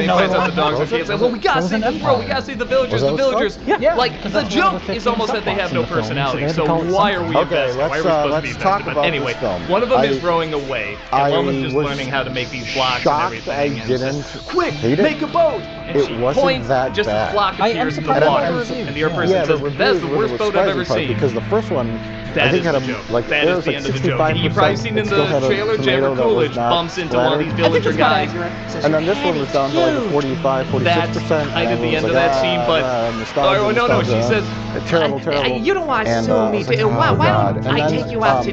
he another finds out the one. dogs are Was it? kids. Like, well, we gotta Was see it this, bro. We gotta see the villagers. Was that The what it's villagers. called? Yeah. Like, Because the that's one of joke the is almost that they 15 have no subplots in the film, so personality. they had to So call it why are we something. Okay, invested? Why are we let's, supposed to be let's invested? talk But about anyway, this film. one of them I- is rowing away, I and one of them's just was- learning how to make these blocks and shocked everything. I and it's didn't just, quick, hate it. make a boat. And It she wasn't points, that just bad. a flock I am appears in the surprised water. And the other person Yeah, says, that's the worst boat I've ever surprising part, seen. Because the first one, That I think is had the a joke. like That there is was the like end of the joke. 65%. And you've probably seen in it still the had a trailer, tomato Jennifer that was Coolidge not bumps into one of splattered. these I think villager it's about guys. accurate. Says And your then this one head was is down to like a huge. 45, 46%. That's and kind of the everyone end was of like, that scene, but nostalgia, no, she nostalgia. says, Terrible, terrible. You don't watch And so I me was like, too. Why oh, don't God. And I then, take you out to